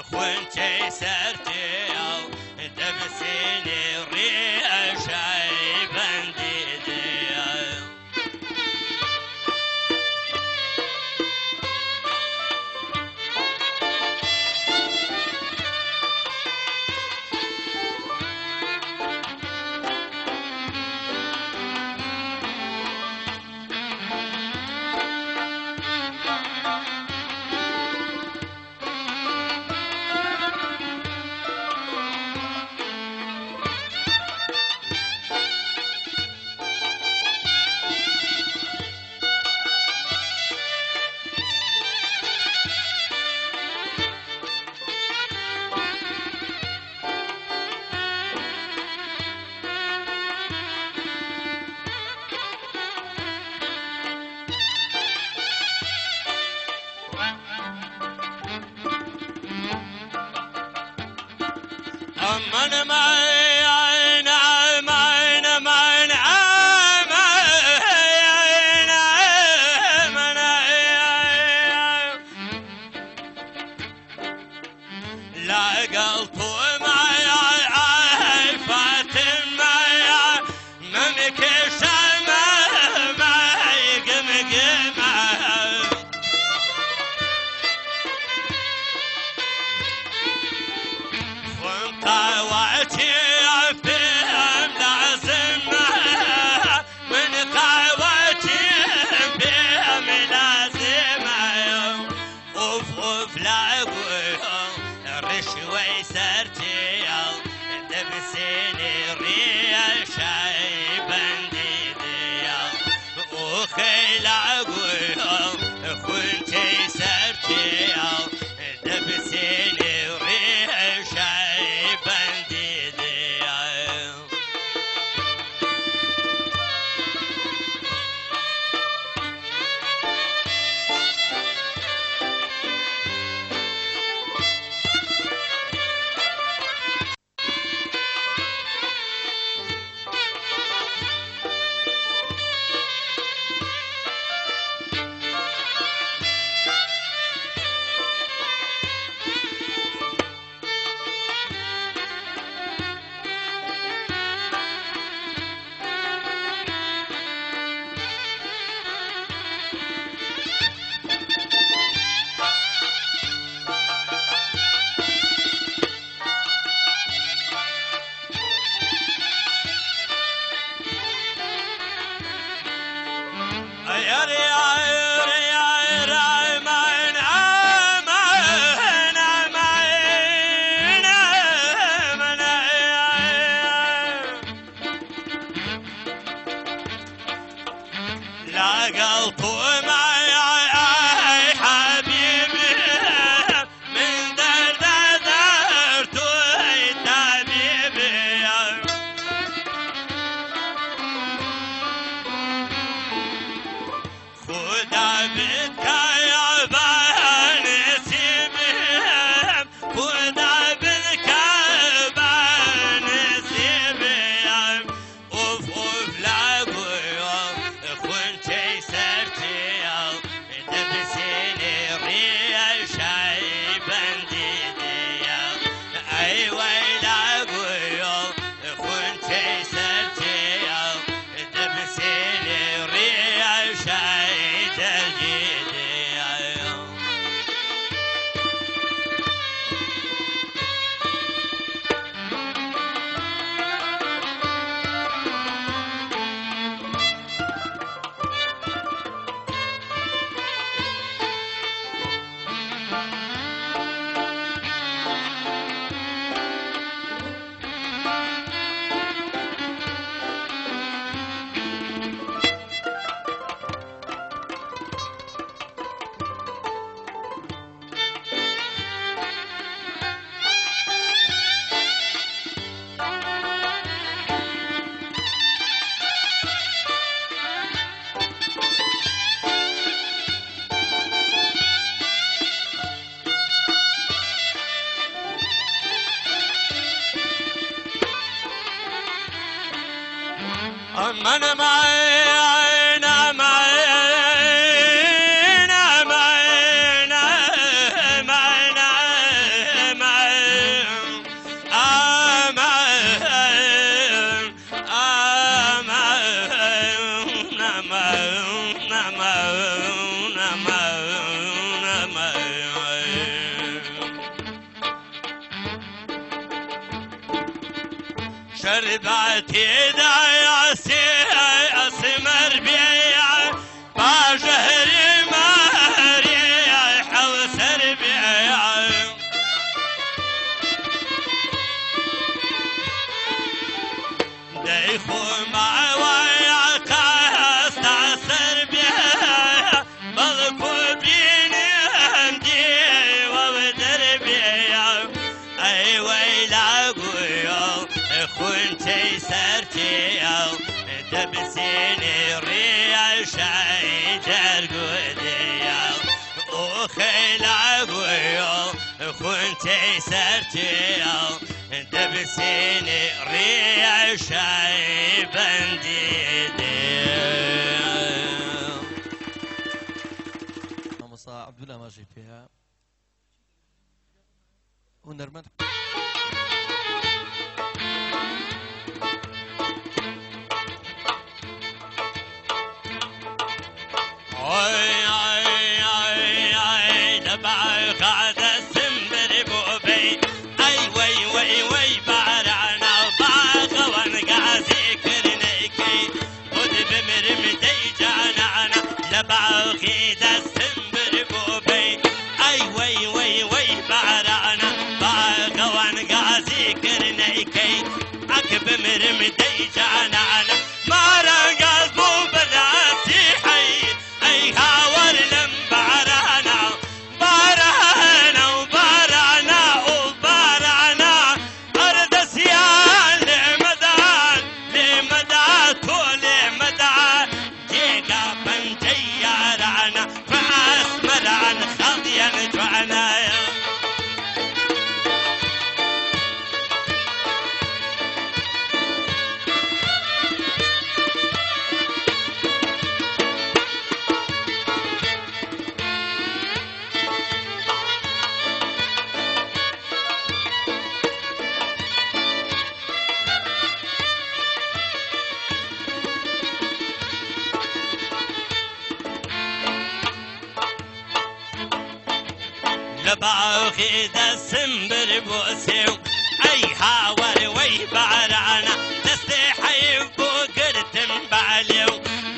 خوانتي سرتي دبسيني ريشاي بنديدي أمن معي عين عين عين لا قلت معي فاتن معي ممك شمع معي قمقمة طاوعتي فيهم لازمة من طاوعتي فيهم لازمة اوف اوف لا اقول رشوي سرتي دبسيني ريشاي بنديدي اخي لا اقول خوانتي سرتي دبسيني ريشاي بنديدي لا قلت معي حبيبي من دردرت طبيبي خدا بك يا بنسيبي خدا بك بنسيبي اوف اوف لا خوانتي سرتي دبسيني ريشاي بنديدي اي ويلا قول خوانتي سرتي دبسيني ريشاي تجيدي من معين معين معين معين شرباتي داياسي أسمر بيا باجهري ماري حوسر بيا دايخو مع وياك استعسر بيا بلكو بيني عندي وبدر بيا أي ويلا قويو خنتي سرتي دبسيني ريال شايجر قديا وخيلا قويو خنتي سرتي دبسيني ريال شاي بنديدي مصا عبد الله ماجي فيها ونرمن باغي دسم بربوبي اي وي وي وي بعرانا باغا وانقازي كرنيكي عقب مرم دي جانا مارا قلبو بلاسي حي اي هاور لم بعرانا بارانا وبارانا وبارانا ارد سيان لمدان لمدان طول مدان جيقا بنتي رانا فاسمر عن خضيا جوانا لباغي دسم بربوسيو اي هاور وي بعرانا تستحي بوقرتم بعليو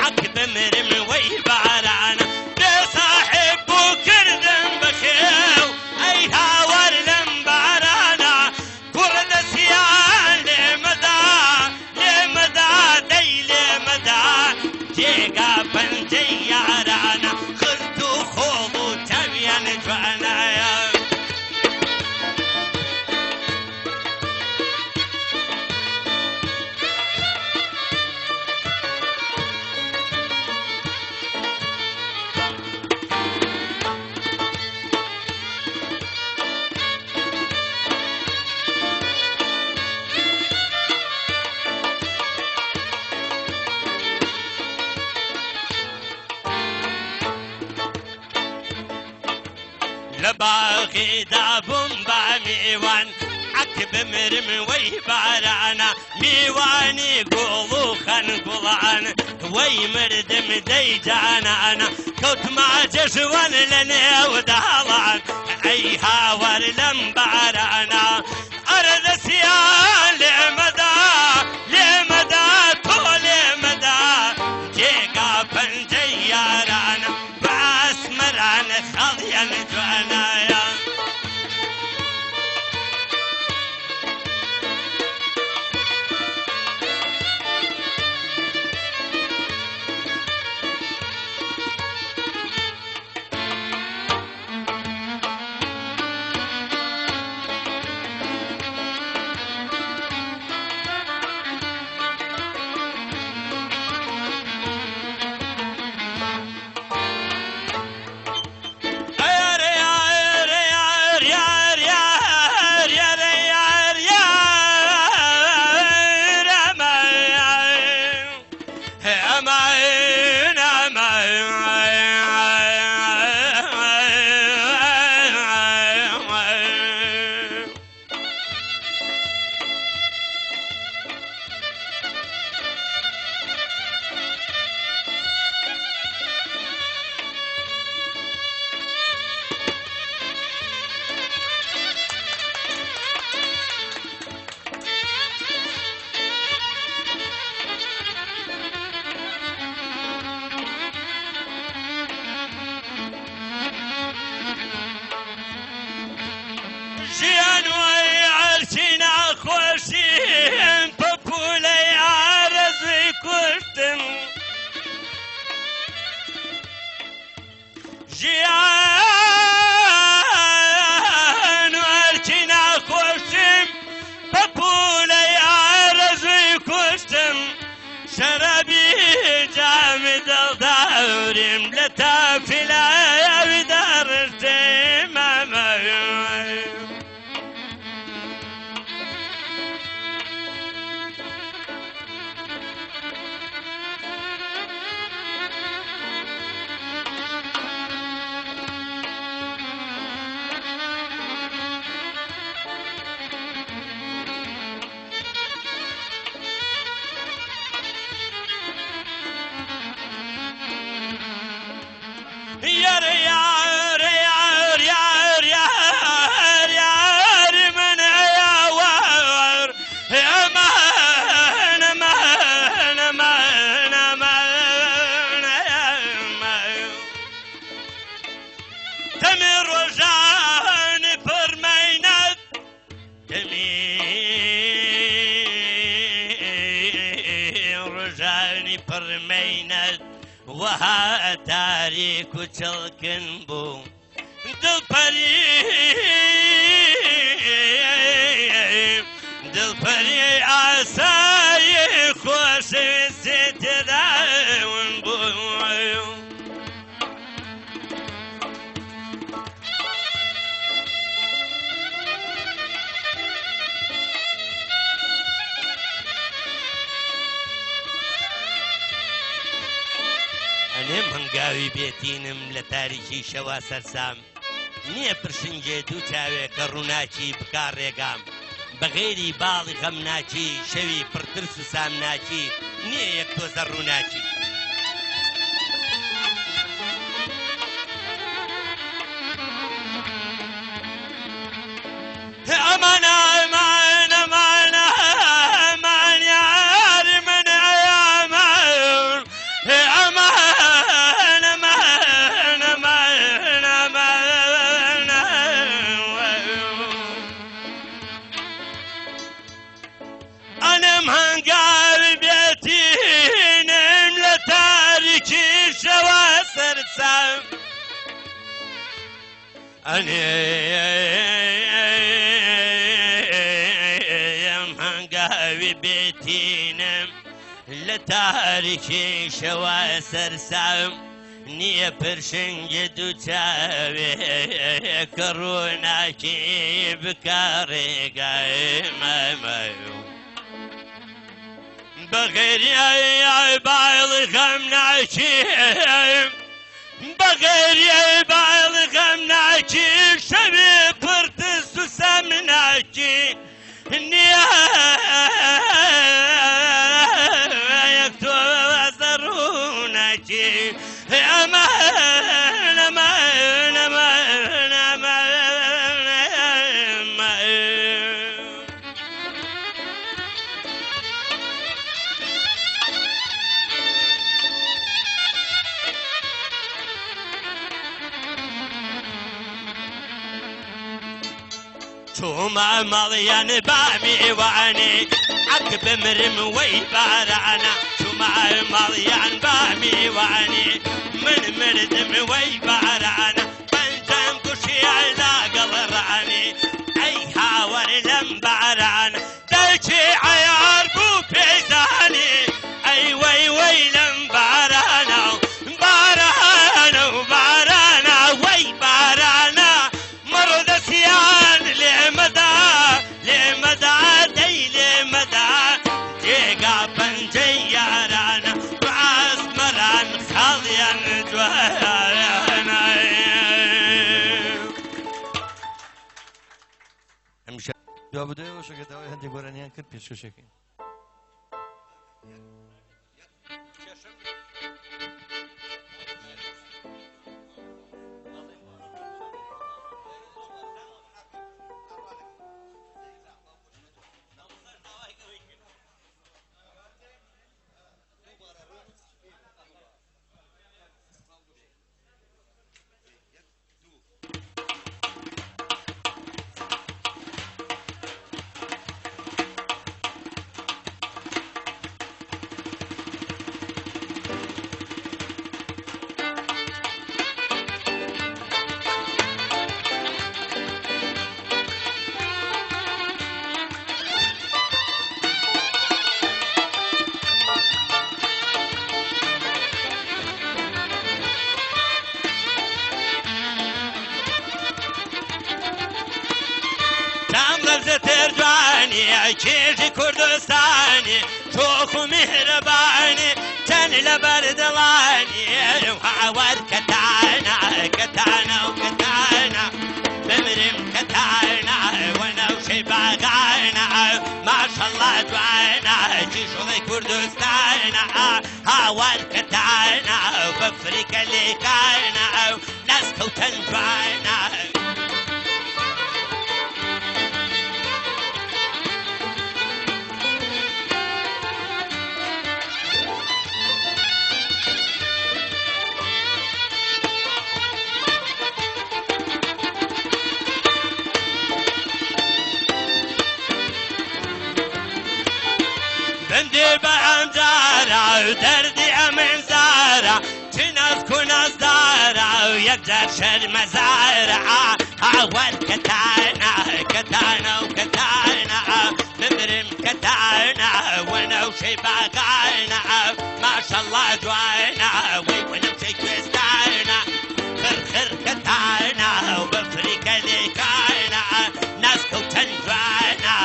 عقب مرم وي بعرانا تصاحب بوكردم بخيو اي هاور لم بعرانا كرد سيان لمدى دي لمدى جيقا بنجي رانا خرتو خوضو تبين جوانا لباغي دابم باميوان عكب مرم وي بارانا ميواني قولو خان قولان وي مردم دي جانا انا كوت ما جشوان لني ودهلان اي هاور لم بارانا ارد سيان لمدى طول مدى جيقا بنجي رانا باسمر عن خضيا جوانا دەمی ڕۆژانی پڕمەینەت دەمی ڕۆژانی پڕمەینەت وەها تاریک و چڵکن بوو دڵپەری ئاسایی خۆشەویستی تێداون بوو ئەنێم هەنگاوی بێتینم لە تاریکی شەوا سەرسام نییە پرشنجێ دوو چاوێکە ڕووناچی بکار ڕێگام بەغێری باڵی غەم ناچی شەوی پڕترس و سام ناچی نییە یەک تۆزە ڕووناچی ئەمانە ئەمانە ئەمانە ئەمان یاری من ئەیامان ئەمان ئەمان ئەمان ئەمان ئەنم هەنگاوی بێتینم لە تاریکی شەوا سەرسام ئەنێم هەنگاوی بێتینم لە تاریکی شەوا سەرسام نییە پرشنگی دوو چاوێکە ڕووناکی بکارێگای مەمەو بەغێریای باڵی غەم ناچی بەغێریای باڵی غەم ناچی شەوی پڕتس و سەم ناچی نییە یەک تۆزە ڕووناچی ئەمان ئەمان ئەمان ئەمان چوومە مەڵیان بامیوانی عەک بمرم وەی بارانە چوومە مەڵیان بامیوانی من مردم وەی بارانە پەنجەم کوشیان لاگەڵ ڕانی ئەی هاوەر لەم بارانە دەرچی عەیار بوو پێزانی ئەی وەی وەی لەم بارانە بارانە و بارانە وەی بارانە مەڕۆ دەستیان لێمەدا لێمەدا دەی لێمەدا جێگا پەنجەی یارانە بەعاسمەران خاڵیان جوانە ئەمشە دوا بدەیەوە شەکەتەوەی هەندێک گۆرانیان کرد پێشکەشێکی کێژی کوردستانی شۆخ و میهرەبانی چەند لەبەر دڵانی هاوار کەتانە کەتانە و کەتانە بمرم کەتانە وەنەوشەی باغانە ماشەڵڵا جوانە کیژوڵی کوردستانە هاوار کەتانە بە فریکە لێکانە نەسکەوتەن جوانە دەردی ئەمن زارە چنەسک و نەزدارە و یەکجار شەرمەزارە هاوار کەتانە کەتانە و کەتانە بمرم کەتانە وەنەوشەی باگانە ماشەڵڵا جوانە وەی وەنەوشەی کوێستانە خرخر کەتانە و بەفریکە لێکانە ناسکە و چەند جوانە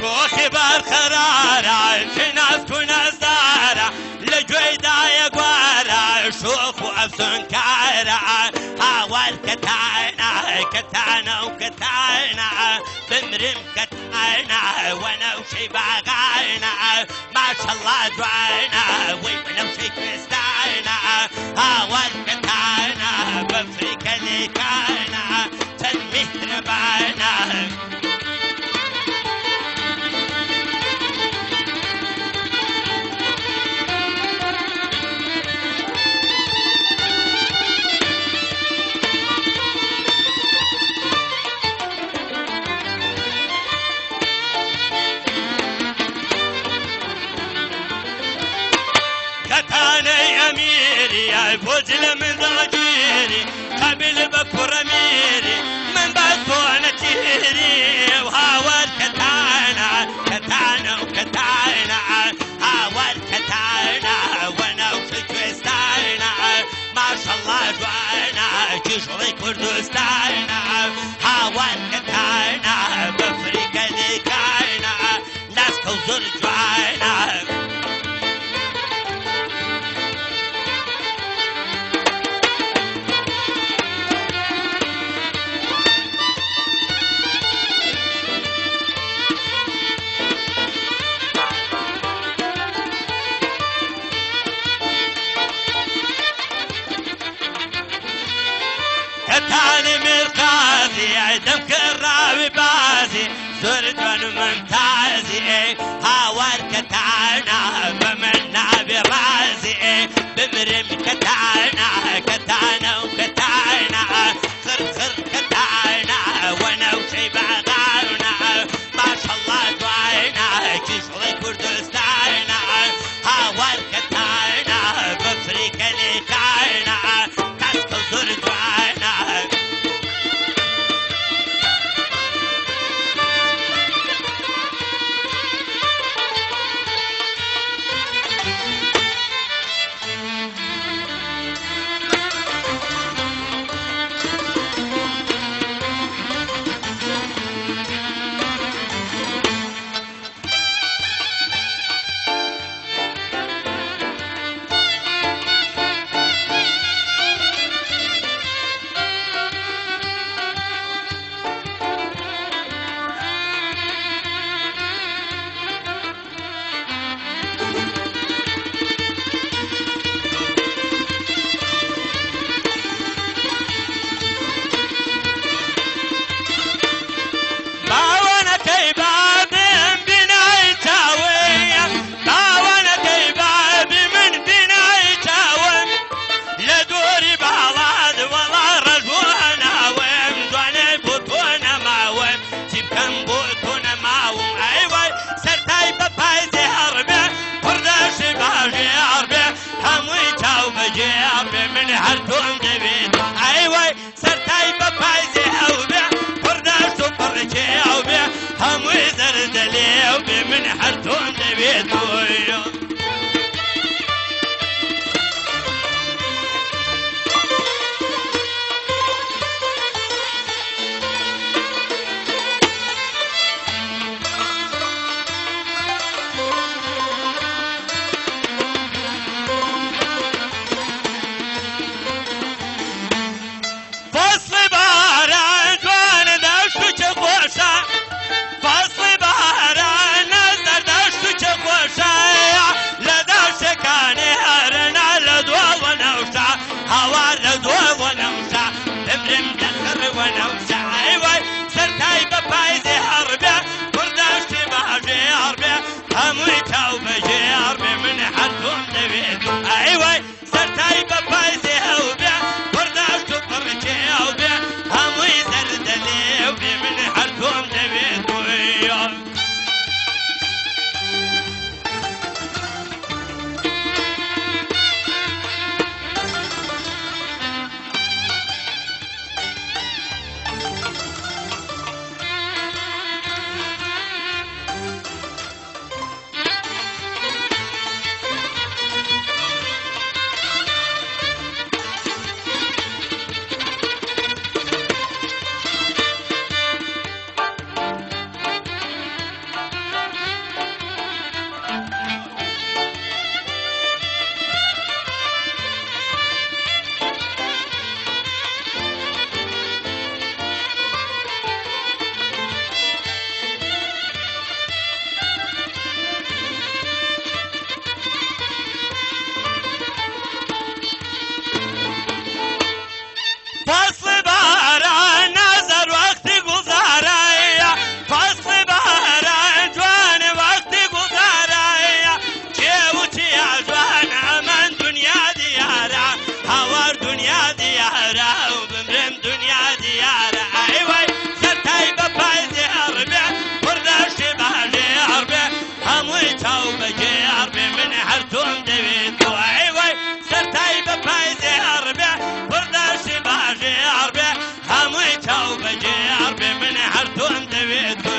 شۆخی بەرقەرارە چناسک و نەزدارە لە گوێدایە گوارە شۆخ و ئەفسونکارە هاوار کەتانە کەتانە و کەتانە بمرم کەتانە وەنەوشەی باغانە ماشەڵڵا جوانە وەی وەنەوشەی کوێستانە هاوار کەتانە بەفریکە لێکانە چەند میهرەبانە کەتانەی ئەمیری بۆج لە منداگیری قەبیل بە کوڕەمیری من بە تۆ نەتیری و هاوار کەتانە کەتانە و کەتانە هاوار کەتانە وەنەوشەی کوێستانە ماشەڵڵا جوانە کیژڵەی کوردستانە هاوار کەتانە بەفریکە لێکانە ناسکە و زۆر جوانە کەتانی مرقازی دەم کراوی بازی زۆر جوان و ممتازی هاوار کەتانە بە من نابێ ڕازی بمرم کەتانە کەتانە و کەتانە خرخر کەتانە وەنەوشەی باغانە ماشەڵڵا جوانە کیژڵەی کوردستانە هاوار کەتانە بەفریکە لێکانە تاسکە و زۆر جوانە من هەردووم دەوێت ئەیوای سەرتای بە پایزێ ئەو بێ پڕداشت و پڕکێ ئەو بێ هەمووی زەردەلێ ئەو بێ من هەردووم دەوێت ناوێت